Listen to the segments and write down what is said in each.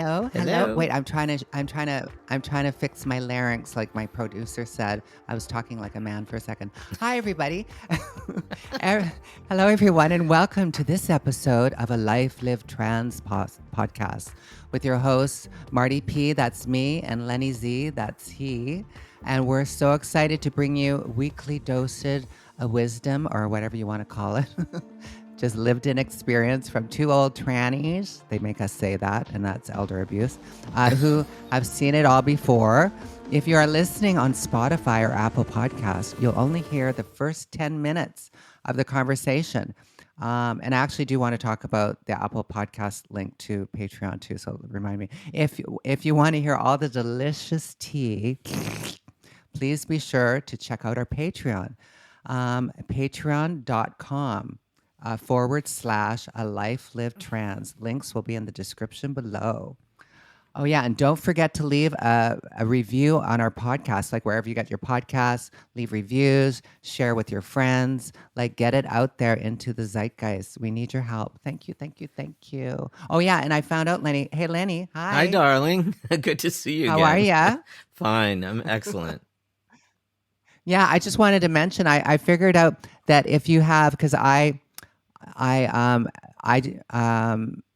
Hello, hello. Hello. Wait, I'm trying to fix my larynx, like my producer said. I was talking like a man for a second. Hi, everybody. Er- Hello, everyone, and welcome to this episode of a Life Lived Trans podcast with your hosts, Marty P, that's me, and Lenny Z, that's he. And we're so excited to bring you weekly dosage of wisdom, or whatever you want to call it. Just lived in experience from two old trannies. They make us say that, and that's elder abuse, who have seen it all before. If you are listening on Spotify or Apple Podcasts, you'll only hear the first 10 minutes of the conversation. And I actually do want to talk about the Apple Podcast link to Patreon too. So remind me, if you want to hear all the delicious tea, please be sure to check out our Patreon, patreon.com. / a life lived trans. Links will be in the description below. Oh, yeah. And don't forget to leave a review on our podcast, like wherever you get your podcasts, leave reviews, share with your friends, like get it out there into the zeitgeist. We need your help. Thank you, thank you, thank you. Oh, yeah. And I found out, Lenny. Hey, Lenny. Hi, Hi. darling. Good to see you How are again. ya? Fine. I'm excellent. Yeah, I just wanted to mention, I figured out that if you have, because I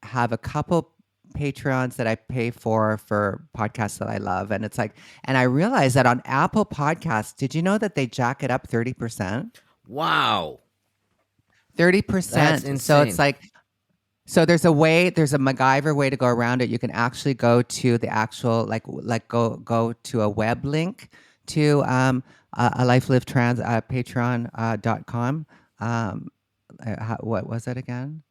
have a couple Patreons that I pay for podcasts that I love, and it's like, and I realized that on Apple Podcasts, did you know that they jack it up 30%? Wow. 30%. That's So it's insane. like, so there's a MacGyver way to go around it. You can actually go to the actual go to a web link to a Life Live Trans Patreon.com. What was it again?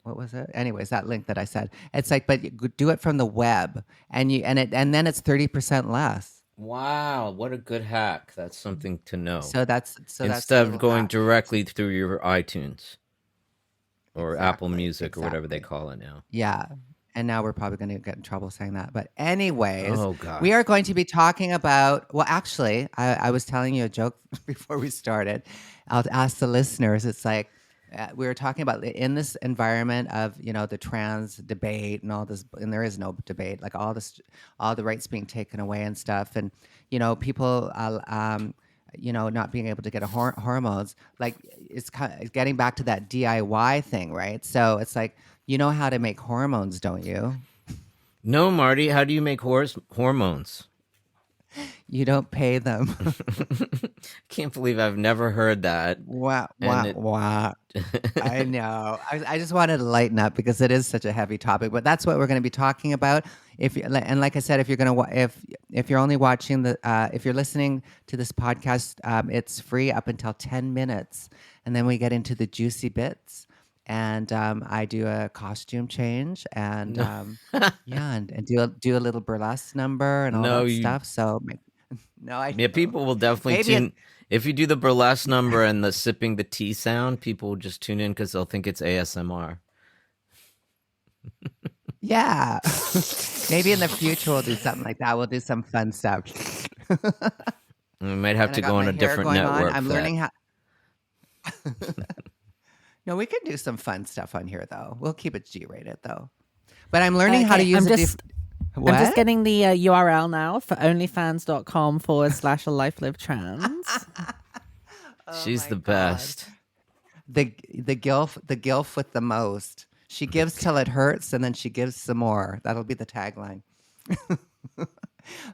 What was it? Anyways, that link that I said. It's like, but you do it from the web, and then it's 30% less. Wow. What a good hack. That's something to know. So that's a Instead of little going hack. directly through your iTunes or Apple Exactly, Music or whatever they exactly. call it now. Yeah. And now we're probably going to get in trouble saying that. But anyways, Oh, God. we are going to be talking about, well, actually, I was telling you a joke before we started. I'll ask the listeners. It's like, we were talking about in this environment of, the trans debate and all this, and there is no debate, like all the rights being taken away and stuff. And, people, not being able to get hormones, like it's kind of getting back to that DIY thing, right? So it's like, you know how to make hormones, don't you? No, Marty. How do you make hormones? You don't pay them. Can't believe I've never heard that. Wah, And wah, it, wah. I know. I just wanted to lighten up because it is such a heavy topic, but that's what we're going to be talking about. And like I said, if you're going to if you're only watching if you're listening to this podcast, it's free up until 10 minutes, and then we get into the juicy bits. And I do a costume change, and yeah, and do a little burlesque number and all no, that you stuff. So no, I Yeah, don't. people will definitely Maybe tune. If you do the burlesque number and the sipping the tea sound, people will just tune in because they'll think it's ASMR. Yeah. Maybe in the future we'll do something like that. We'll do some fun stuff. We might have And I to got go on my a hair different going on. network I'm for that. learning how. No, we can do some fun stuff on here, though. We'll keep it G-rated, though. But I'm learning how to Okay, use I'm just What? getting the URL now for onlyfans.com / a life live trans. Oh She's my the God. best. The gilf with the most. She gives till it hurts, and then she gives some more. That'll be the tagline.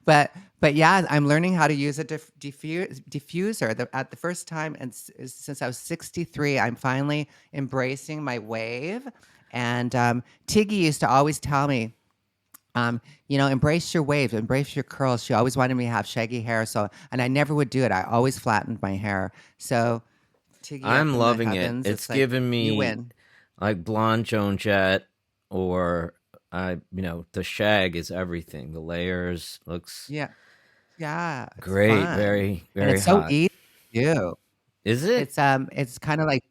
But yeah, I'm learning how to use a diffuser. At the first time, and since I was 63, I'm finally embracing my wave. And Tiggy used to always tell me, embrace your waves, embrace your curls. She always wanted me to have shaggy hair, and I never would do it. I always flattened my hair. So Tiggy up I'm in the loving it. heavens, It's it's like given you me win. like blonde Joan Jett, or the shag is everything. The layers looks Yeah, yeah, it's great. fun, Very, and very it's so hot. easy to do. Is it? It's kind of like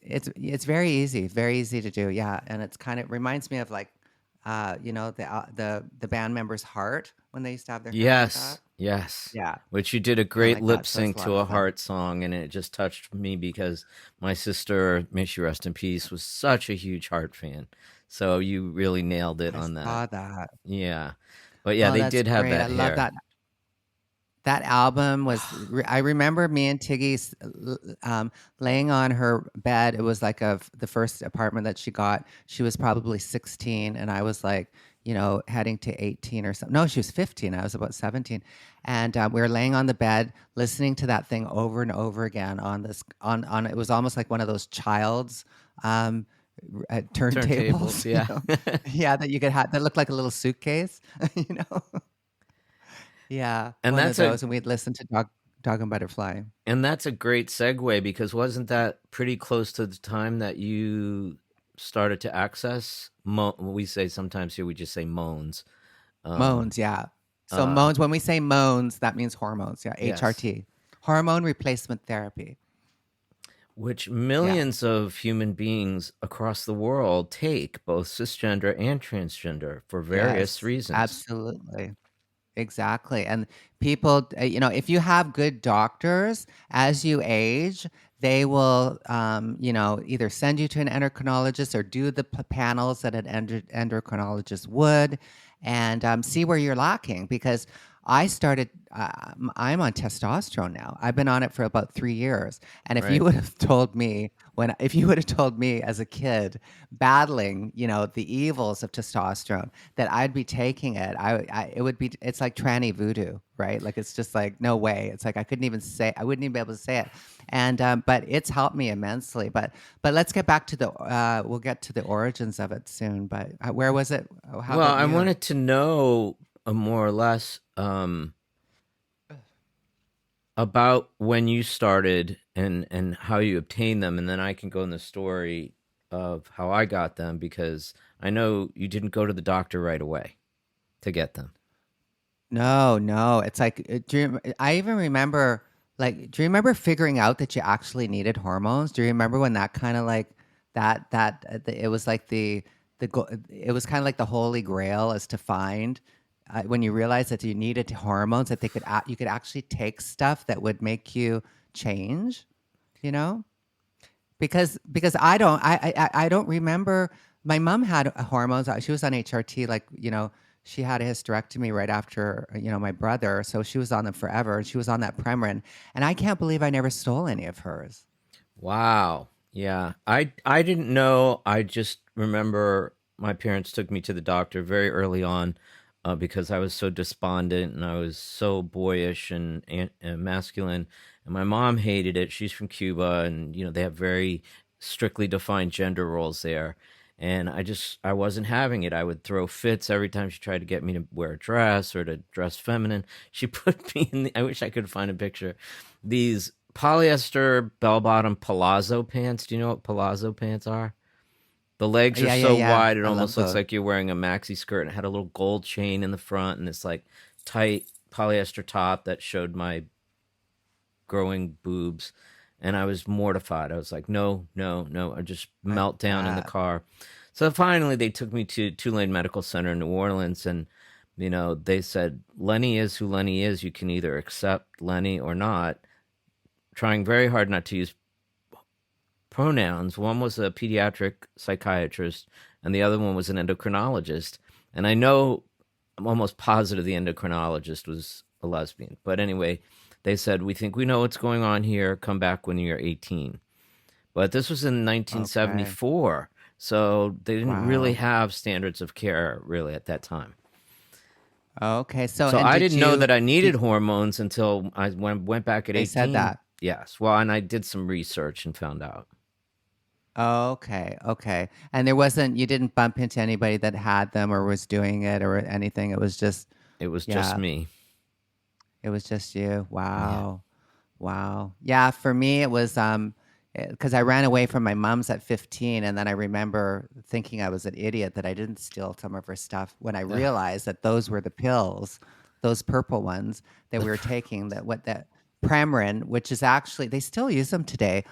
it's very easy, very easy to do. Yeah, and it's kind of reminds me of like, the band member's Heart when they used to have their hair like Yes, that. yes. Yeah, Which you did a kind of great like lip that. So it's sync a to lot of a fun. Heart song, and it just touched me because my sister, may she rest in peace, was such a huge Heart fan. So you really nailed it I on that. saw that. Yeah. But yeah, Oh, they that's did have great. I that love hair. that. That album was, I remember me and Tiggy laying on her bed. It was like the first apartment that she got. She was probably 16, and I was like, heading to 18 or something. No, she was 15. I was about 17. And we were laying on the bed, listening to that thing over and over again it was almost like one of those child's um, turntables, Turntables, yeah. Yeah, that you could have that looked like a little suitcase, you know. Yeah, And one of that's a those, and we'd listen to Dog and Butterfly. and that's a great segue because wasn't that pretty close to the time that you started to access we say sometimes here we just say moans. Um Moans, yeah. So uh moans, when we say moans, that means hormones, yeah, yes. HRT, hormone replacement therapy. Which Yeah. millions of human beings across the world take, both cisgender and transgender, for various Yes, reasons. absolutely. Exactly. And people, if you have good doctors as you age, they will, either send you to an endocrinologist or do the panels that an endocrinologist would, and see where you're lacking. Because I'm on testosterone now. I've been on it for about 3 years. And if you Right. would have told me if you would have told me as a kid battling, the evils of testosterone, that I'd be taking it, it would be, it's like tranny voodoo, right? Like, it's just like, no way. It's like, I wouldn't even be able to say it. And, but it's helped me immensely. But let's get back to we'll get to the origins of it soon. But where was it? How Well, about I you? wanted to know more or less about when you started and how you obtained them, and then I can go in the story of how I got them because I know you didn't go to the doctor right away to get them. No, no. It's like, I even remember, like, do you remember figuring out that you actually needed hormones? Do you remember when that kind of like it was like it was kind of like the holy grail is to find when you realized that you needed hormones, that you could actually take stuff that would make you change, you know? Because I don't remember. My mom had hormones. She was on HRT. Like, she had a hysterectomy right after my brother, so she was on them forever. And she was on that Premarin, and I can't believe I never stole any of hers. Wow. Yeah. I didn't know. I just remember my parents took me to the doctor very early on because I was so despondent and I was so boyish and masculine. And my mom hated it. She's from Cuba and they have very strictly defined gender roles there. And I wasn't having it. I would throw fits every time she tried to get me to wear a dress or to dress feminine. She put me in I wish I could find a picture. These polyester bell-bottom palazzo pants. Do you know what palazzo pants are? The legs are Yeah, yeah, so yeah. wide it I love almost looks those. like you're wearing a maxi skirt, and it had a little gold chain in the front and this like tight polyester top that showed my growing boobs. And I was mortified. I was like, no, no, no. I just I melt down in the bet. car. So finally, they took me to Tulane Medical Center in New Orleans, and they said Lenny is who Lenny is. You can either accept Lenny or not. Trying very hard not to use pronouns. One was a pediatric psychiatrist, and the other one was an endocrinologist. And I'm almost positive the endocrinologist was a lesbian. But anyway, they said, we think we know what's going on here. Come back when you're 18. But this was in Okay. 1974. So they didn't really Wow. have standards of care really at that time. Okay. So, So and I did didn't know you that I needed did hormones until went back at they said 18. that? Yes. Well, and I did some research and found out. Okay, okay. And you didn't bump into anybody that had them or was doing it or anything. It was just, It was just yeah, me. it was just you. Yeah. Wow. Wow. Yeah, for me it was because I ran away from my mom's at 15, and then I remember thinking I was an idiot that I didn't steal some of her stuff when I Ugh. realized that those were the pills, those purple ones that we were taking, that Premarin, which is actually, they still use them today.